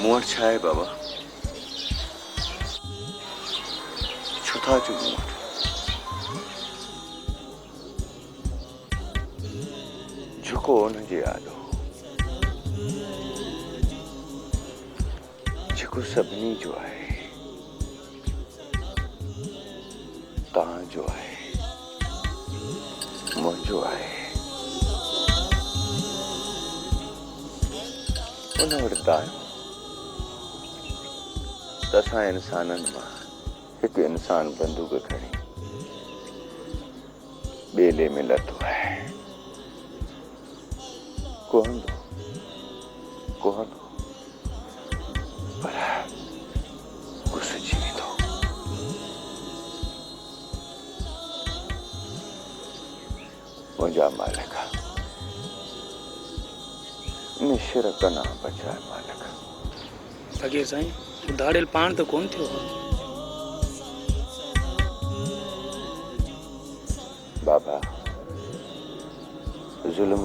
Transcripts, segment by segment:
मूं वटि छा आहे बाबा? छो था अचो मूं वटि? झुको हुनजे आॾो जेको सभिनी जो आहे, तव्हांजो आहे, मुंहिंजो आहे। उन वटि दायो त असां इंसाननि मां हिकु इंसान बंदूक खणी ॿेले में लथो आहे। कोहंदो पर घुसिजी वेंदो। मुंहिंजा मालिक निशिर कना बचाए मालिक। फकीर साईं, दाड़ेल पाण तो कोन थियो। बाबा जुल्म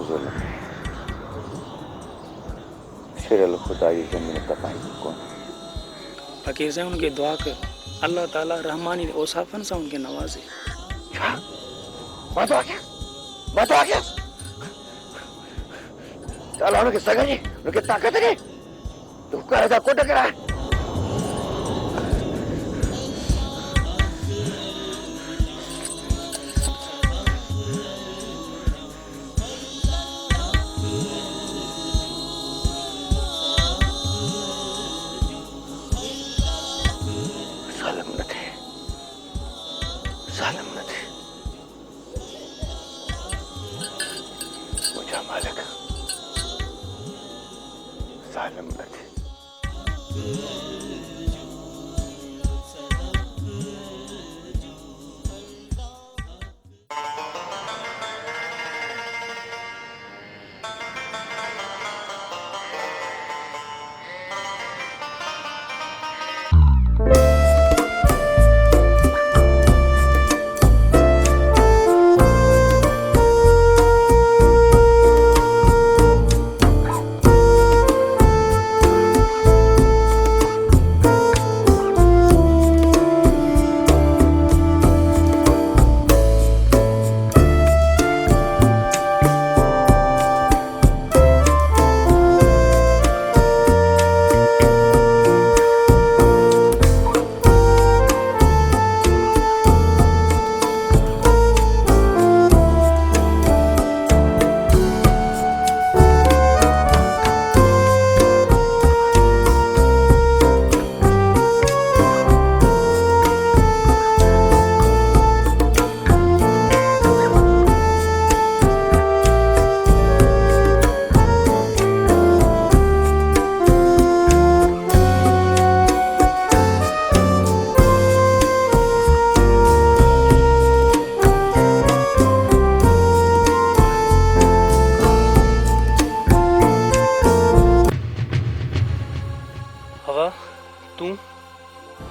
शिरल खुदा जी ज़मीन तपाई कोन। फकीर साईं उनके दुआ कर, अल्लाह ताला रहमानी औसाफन सां उनके नवाजे। छा? मां तो आख्या ताला उनके सगनी, उनके ताकत के तू करे दा कोट करा। जालिम न थे मुझा मालिक, जालिम न थे।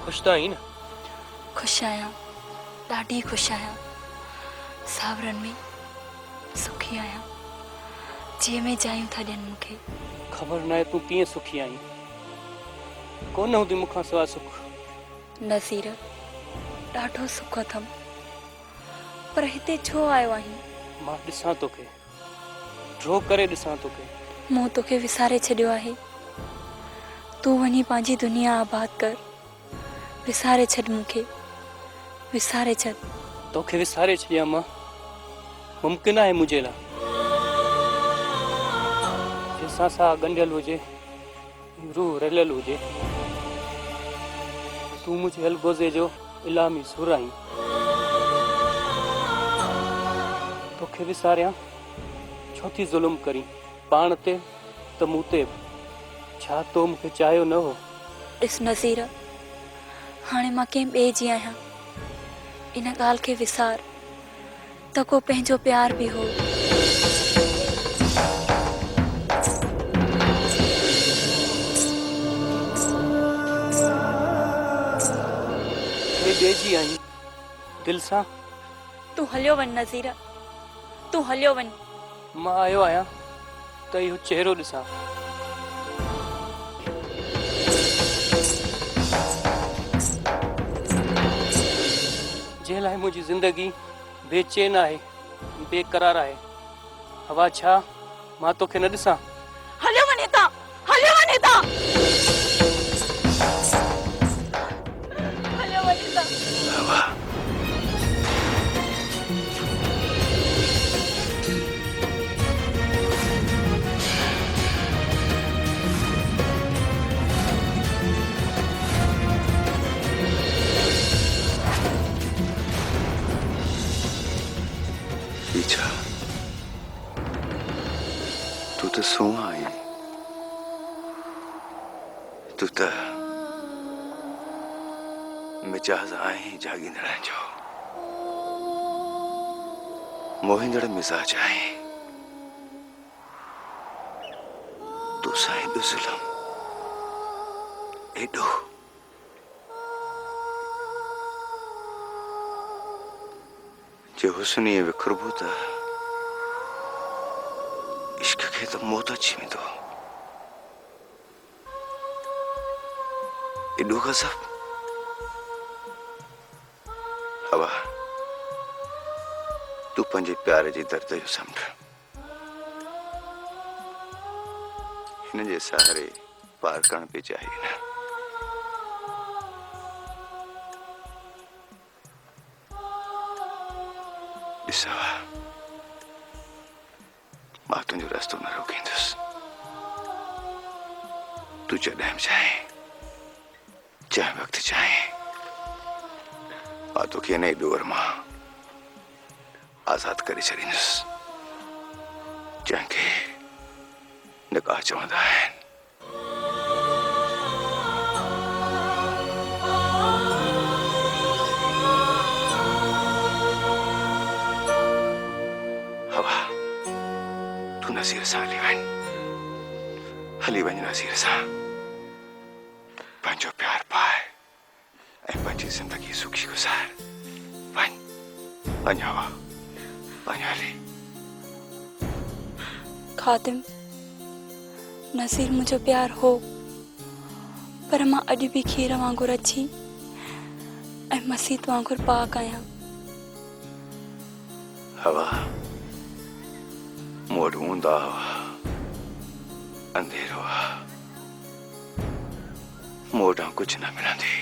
खुश तो आई न? खुश आहियां, ॾाढी खुश आहियां। सावरनि में सुखी आहियां, जीअं में जायूं था ॾियनि मूंखे। ख़बर न आहे तूं कीअं सुखी आई। कोन हूंदी मूंखां सवाइ सुख। नज़ीर, ॾाढो सुख अथमि, पर हिते छो आयो आहीं? मां ॾिसां तोखे, ड्रो करे ॾिसां तोखे। मूं तोखे विसारे छॾियो आहे। तूं वञी पंहिंजी दुनिया आबाद कर। विसारे छॾ मूंखे, विसारे छॾ। तोखे विसारे छॾियां मां? मुमकिन आहे मुंहिंजे लाइ? जंहिंसां साह ॻंढियल हुजे, रूह रलियल हुजे। तूं मुंहिंजे अलगोज़े जो इलामी सुर आहीं। तोखे विसारियां छो थी ज़ुल्म करी पाण ते त मूं ते? छा तो मूंखे चाहियो न हो? ॾिस नज़ीर, हाणे मां कंहिं ॿिए जी आहियां। इन ॻाल्हि खे विसार त को पंहिंजो प्यार बि हो। ॿिए जी आहीं दिलि सां। तूं हलियो वञ नज़ीर, तूं हलियो वञ। मां आयो आहियां त इहो चहिरो ॾिसां। इन लाइ मुंहिंजी ज़िंदगी बेचैन आहे, बेकरार आहे। हवा छा मां तोखे न ॾिसां? हलियो वञे था, हलियो वञे था, हलियो वञे था। हवा पीछा तू तो सो आई, तू तो मिजाज आई जागींदड़ जो मोहिंदड़ मिजाज आई। तू साईं दो जुल्म एडो जो हुस्नी विखुरबो त इश्क खे त मौत अची वेंदो। एडो गज़ब। हवा तू पंहिंजे प्यार जे दर्द जो समझ। हिन जे सहारे पार करण पे चाहिए न। ॾिस हवा, मां तुंहिंजो रस्तो न रोकींदुसि। तू जॾहिं बि चाहे, जंहिं वक़्तु चाहे, मां तोखे हिन डोर मां आज़ाद करे छॾींदुसि, जंहिंखे निकाह चवंदा आहिनि। हवा तू नज़ीर सां हली वञ नज़ीर सां। पंहिंजो प्यार पाए ऐं पंहिंजी ज़िंदगी सुखी गुज़ार। वञ वञ हवा, वञ हली। खादिम, नसीर मुझो प्यार हो, पर मां अॼु बि खीर वांगुरु अछी ऐं मसीत वांगुरु पाक आहियां। हवा मूं वटि हूंदा हुआ, अंधेरो हुआ, मूं वटां कुझु न मिलंदी।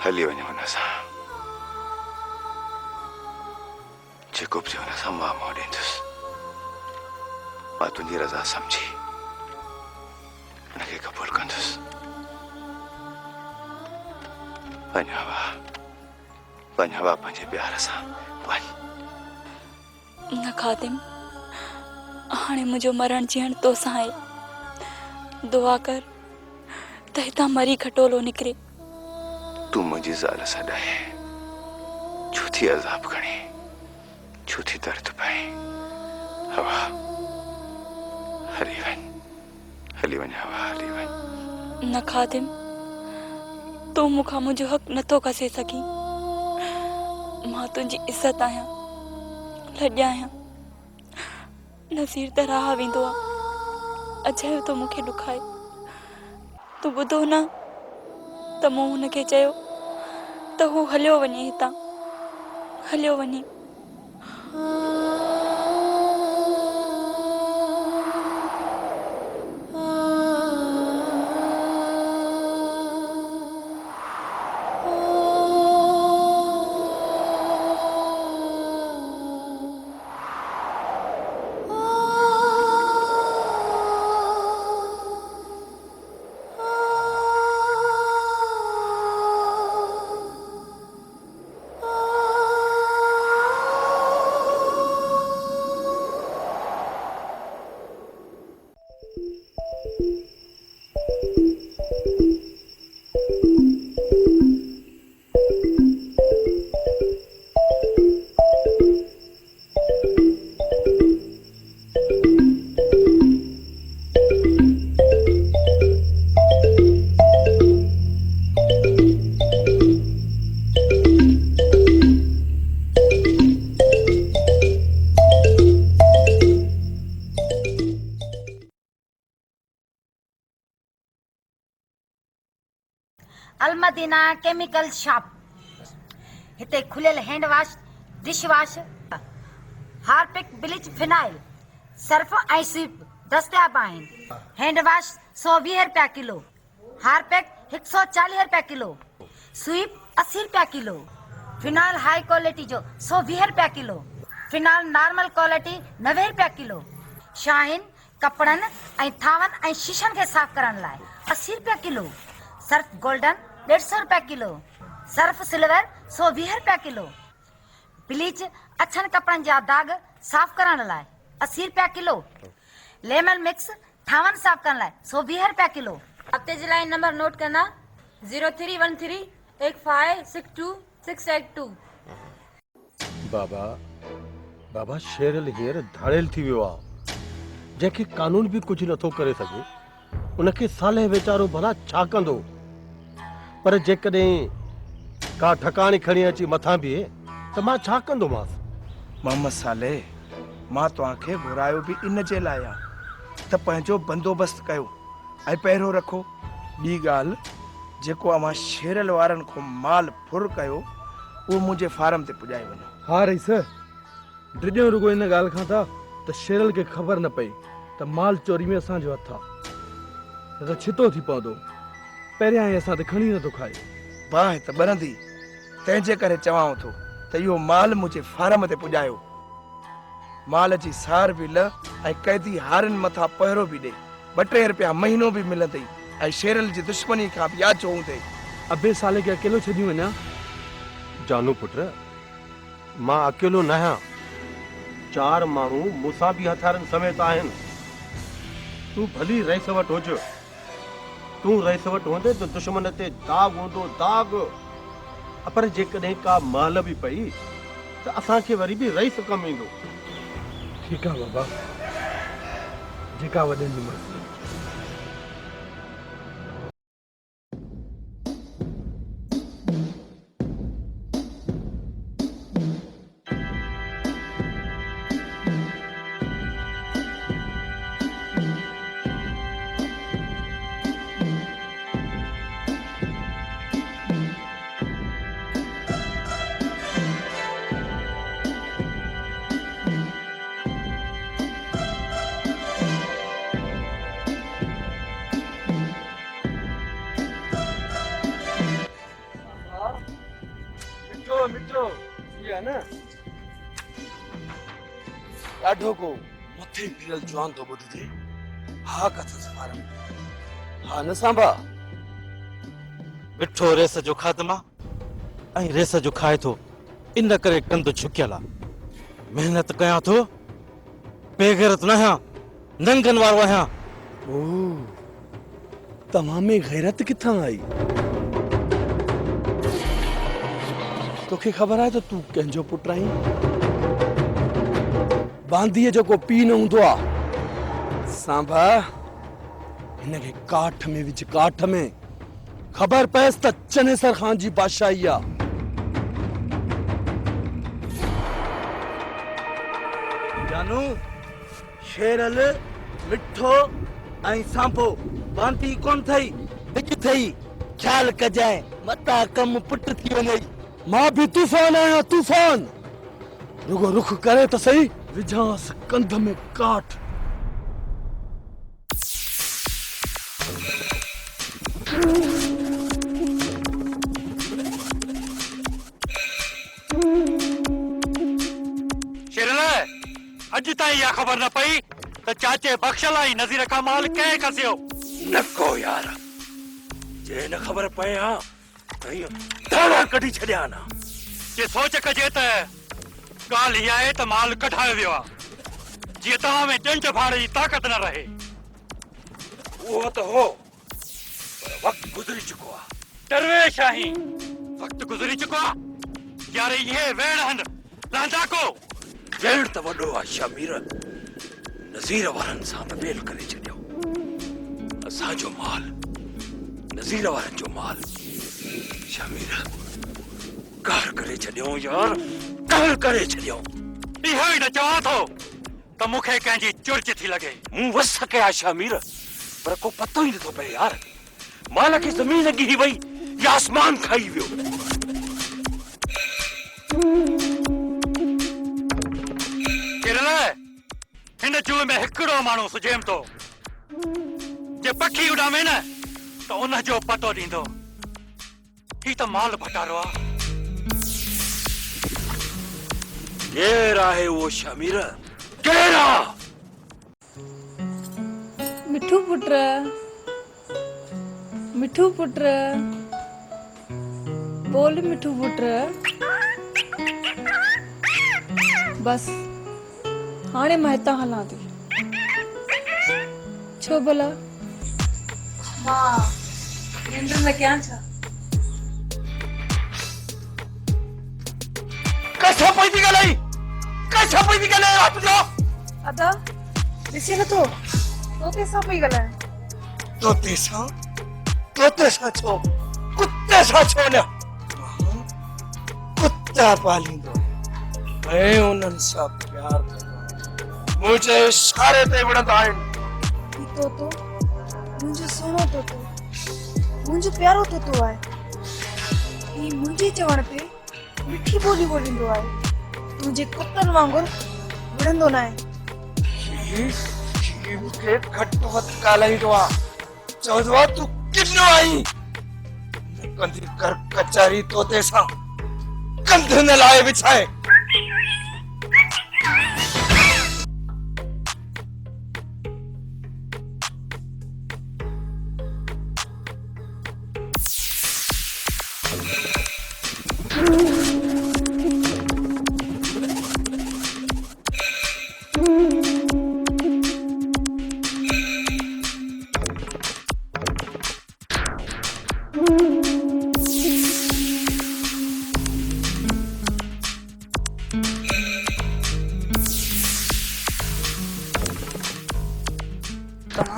हली वञ हुन सां, जेको बि हुन सां मां मोह ॾींदुसि। मां तुंहिंजी रज़ा समझी उनखे क़बूल कंदुसि। वञ हवा, वञ हवा पंहिंजे प्यार सां वञ। न खादिम, हाणे मुंहिंजो मरण जीअण तोसां आहे। दुआ कर त हितां मरी खटोलो निकिरे। तू मुंहिंजी ज़ाल सां ॾहे, छो थी अज़ाब खणी, छो थी दर्द पाए। हवा हली वञ, हली वञ हवा, हली वञ। न खादिम, तूं मूंखां मुंहिंजो हक़ नथो कसे सघीं। मां तुंहिंजी इज़त आहियां, लॼ आहियां। नज़ीर त राह वेंदो आहे, अजयो तो मूंखे ॾुखाए। तूं ॿुधो न त मूं हुनखे चयो त हू हलियो वञे हितां, हलियो वञे। Al Madina Chemical Shop हिते खुलियल hand wash, dish wash, Harpic, bleach, phenyl, Surf ऐं स्वीप दस्तियाब आहिनि। हैंड वॉश 120 रुपया किलो, हार्पिक 140 रुपया किलो, स्वीप 80 रुपया किलो, फिनाइल हाई क्वालिटी जो 120 रुपया किलो, फिनाइल नॉर्मल क्वालिटी 90 रुपया किलो, शाहीन कपड़नि ऐं थावनि ऐं शीशनि खे साफ़ करण लाइ 80 रुपया किलो, सर्फ गोल्डन 150 रुपया किलो, सर्फ सिल्वर 120 रुपया किलो, ब्लीच अछनि कपड़नि जा दाग साफ़ करण लाइ 80 रुपया किलो, लेमन मिक्स थावनि साफ़ करण लाइ 120 रुपया किलो। हफ्ते जे लाइ नंबर नोट करना 03138562 बाबा बाबा शेरल हींअर धाड़ेल थी वियो आहे, जंहिंखे कानून बि कुझु नथो करे सघे, उनखे साले वीचारो भला छा कंदो। पर जेकॾहिं का ठकाणी खणी अची मथां बीहे त मां छा कंदोमांसि। मोहम्मद साले, मां तव्हांखे घुरायो बि इन जे लाइ आहे त पंहिंजो बंदोबस्तु कयो ऐं पहिरियों रखो। ॿी ॻाल्हि, जेको अवां शेरल वारनि खां माल फुर कयो उहो मुंहिंजे फार्म ते पुॼाए वञो। हा रईस, ड्रिजो रुगो इन ॻाल्हि खां था त शेरल खे ख़बर न पई त माल चोरी में असांजो हथ आहे, न त छितो थी पवंदो। पहिरियां ई असां ते खणी नथो खाए। बाहि त ॿरंदी, तंहिंजे करे चवां थो त इहो माल मुंहिंजे फार्म ते पुॼायो। माल जी सार बि ल ऐं कैदी हारनि मथां पहिरो बि ॾे, 2-3 रुपया महीनो बि मिलंदई ऐं शेरल जी दुश्मनी खां बि याचो हूंदई। अबे साले खे अकेलो छॾी वञा? जानू पुट, मां अकेलो न आहियां, 4 माण्हू मूंसां बि हथियारनि समेत आहिनि। तूं भली रईस वटि हुज, तूं रईस वटि हूंदे त दुश्मन ते दाग हूंदो दाग। पर जेकॾहिं का माल बि पई त असांखे वरी बि रईस कमु ईंदो। ठीकु आहे बाबा, जेका वॾनि जी मर्ज़ी। मिठो इहा न ॾाढो को मथे फिरल जवान थो ॿुधिजे। हा कथस फार्म, हा न सांभा, मिठो रेस जो खात्मा ऐं रेस जो खाए थो, इन करे कंध झुकियल आहे। महिनत कयां थो, बेगैरत न आहियां, नंगन वारो आहियां। ओ तव्हां में गैरत किथां आई? तोखे ख़बर आहे त तूं कंहिंजो पुटु आहीं? बांधीअ जेको पीउ न हूंदो आहे, सांभा हिनखे काठ में विझ, काठ में। ख़बर पएसि त चनेसर ख़ान जी बादशाही आहे। जानू, शेरल, मिठो ऐं सांभो बांधी कोन थई, डिॼ थई। ख़्याल कजांइ मता कम पुट थी वञे। मां भी तूफान आहियां, तूफान। रुगो रुख करे त सही, विझांसि कंध में काठ। शेरल, अॼु ताईं इहा ख़बर न पई त चाचे बख़्शल ऐं नज़ीर खां माल कंहिं कसियो? नको यार, जे न ख़बर पए हा त इहो दाणा कढी छॾिया न। जे सोच कजे त ॻाल्हि इहा आहे त माल कढायो वियो आहे, जीअं तव्हां में जंज फाड़ जी ताक़त न रहे। उहो त हो, पर वक़्तु गुज़री चुको आहे। दरवेश आहीं, वक़्तु गुज़री चुको आहे। यार इहे वेण आहिनि लांदाको। वेण त वॾो आहे शमीर, नज़ीर वारनि सां त मेल करे छॾियो। असांजो माल, नज़ीर वारनि जो माल, शमीर कार करे छॾियो यार, कार करे छॾियो। इहो ई न चवां थो त मूंखे कंहिंजी चुर्च थी लॻे। मूं वस कया शमीर, पर को पतो ई नथो पए यार। माल खे ज़मीन गिरी वई या आसमान खाई वियो। हिन जूअ में हिकिड़ो माण्हू सुझेम थो जे पखी उॾामे न त उन जो पतो ॾींदो ही त माल भटारो आहे केरु आहे उहो शमीर केरु आहे मिठू पुट बोल मिठू पुट बस हाणे मां हितां हलां थी छो भला मां निंड में कयां छा कैसा पई थी ॻाल्हाई कैसा पई थी ॻाल्हाई रात जो अदा ॾिसी नथो तोते सां पई ॻाल्हायां तोते सां छो कुत्ते सां छो न कुत्ता पालींदो ऐं उन्हनि सां प्यार कंदो मुंहिंजे इशारे ते विढ़ंदा आहिनि तोतो मुंहिंजो सुहिणो तोतो मुंहिंजो प्यारो तोतो आहे ही मुंहिंजे चवण ते मिठी ॿोली ॿोलींदो आहे तुंहिंजे कुतनि वांगुरु विढ़ंदो न आहे मूंखे घटि वधि ॻाल्हाईंदो आहे चवंदो आहे तूं किनो आई कंदी कर कचारी तोते सां कंध न लाए विछाए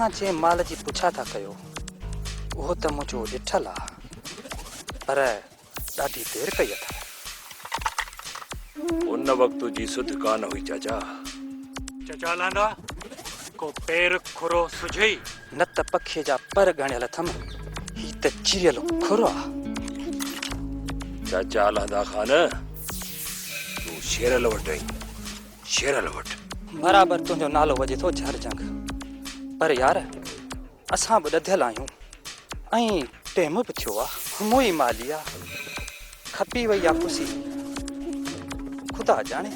तव्हां जे माल जी पुछा था कयो उहो त मुंहिंजो ॾिठल आहे पर ॾाढी देरि कई अथव उन वक्त जी सुध कान हुई चाचा चाचा लांदा को पैर खुरो सुझे न त पखीअ जा पर ॻणियल अथमि ही त चिरियल खुरो आहे चाचा लांदा खान तू शेरल वटि आई शेरल वटि बराबरि तुंहिंजो नालो वॼे थो झरजंग पर यार असां बि ॾधियल आहियूं ऐं टेम बि थियो आहे मूं ई माली आहे खपी वई आहे पुसी ख़ुदा ॼाणे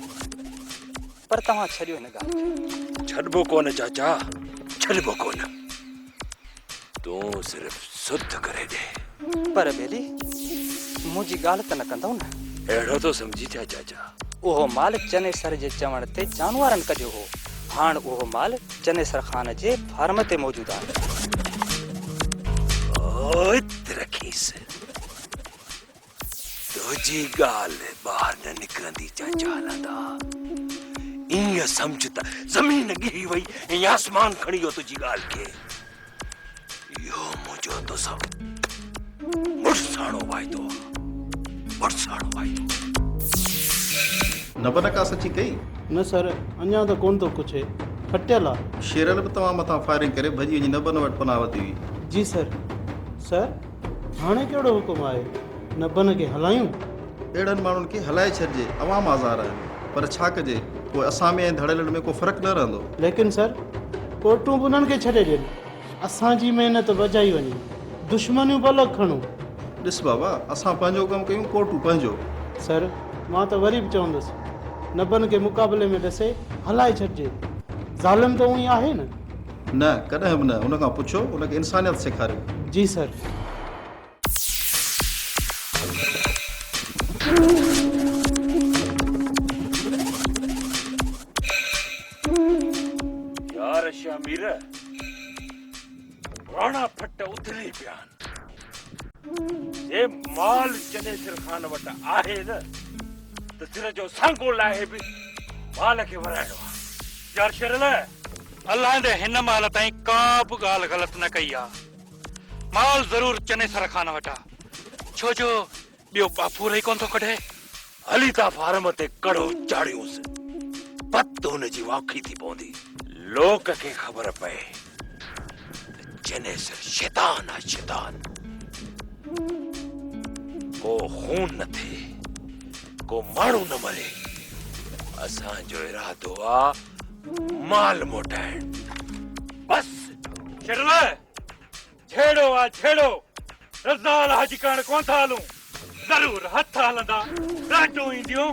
पर तव्हां छॾियो हिन ॻाल्हि छॾबो कोन चाचा छॾबो कोन तूं सिर्फ़ शुद्ध करे ॾे पर ॿेली मुंहिंजी ॻाल्हि त न कंदव न अहिड़ो तो समझी था चाचा उहो माल चनेसर जे चवण ते जानवरनि कढियो हो हाणे उहो माल चनेसर ख़ान जे फार्म ते मौजूदु आहे ओए तरखीस तुझी ॻाल्हि ॿाहिरि न निकिरंदी चाचा लांदा ईअं सम्झ त ज़मीन गिरी वई ऐं आसमान खणी वियो तुंहिंजी ॻाल्हि खे इहो मुंहिंजो तो सभु मुड़साणो वाइदो मुड़साणो वाइदो नबनका सची कई न सर अञा त कोन थो कुझु फटियल आहे शेरल बि तव्हां मथां फायरिंग करे भॼी वञी नबन वटि पनाह वरिती हुई जी सर हाणे कहिड़ो हुकुम आहे नबन खे हलायूं अहिड़नि माण्हुनि खे हलाए छॾिजे अवाम आज़ार आहिनि पर छा कजे पोइ असां में ऐं धड़ियलनि में को फ़र्क़ु न रहंदो लेकिन सर कोर्टूं बि उन्हनि खे छॾे ॾियनि असांजी महिनत बजाई वञे दुश्मनियूं बि अलॻि खणूं ॾिस बाबा असां पंहिंजो कमु कयूं कोर्टूं पंहिंजो सर मां त वरी बि चवंदुसि नबन खे मुक़ाबले में ॾसे हलाए छॾिजे ज़ालिम त उहो ई आहे न कॾहिं बि न हुन खां पुछो हुनखे इंसानियत सेखारियो जी सर यार शमीर राणा फट उथली पिया ये माल चनेसर खान वटि आहे न त सिर जो सांगो लाहे बि माल खे वराइणो आहे यार शेरल अलाह दे हिन माल ताईं का बि ॻाल्हि ग़लति न कई आहे माल ज़रूर चनेसर खान वटि आहे छो जो ॿियो बापू रही कोन थो कढे हली था फार्म ते कड़ो चाढ़ियूंसि पत हुनजी वाखी थी पवंदी लोक खे ख़बर पए चनेसर शैतान आहे शैतान को खून न थिए को माण्हू न मरे असांजो इरादो आहे माल मोटाइण। बस शेरला छेड़ो आ छेड़ो, रज़ाल हज करण कोन था हलूं, ज़रूर हथ हलंदा, राटो ईंदियूं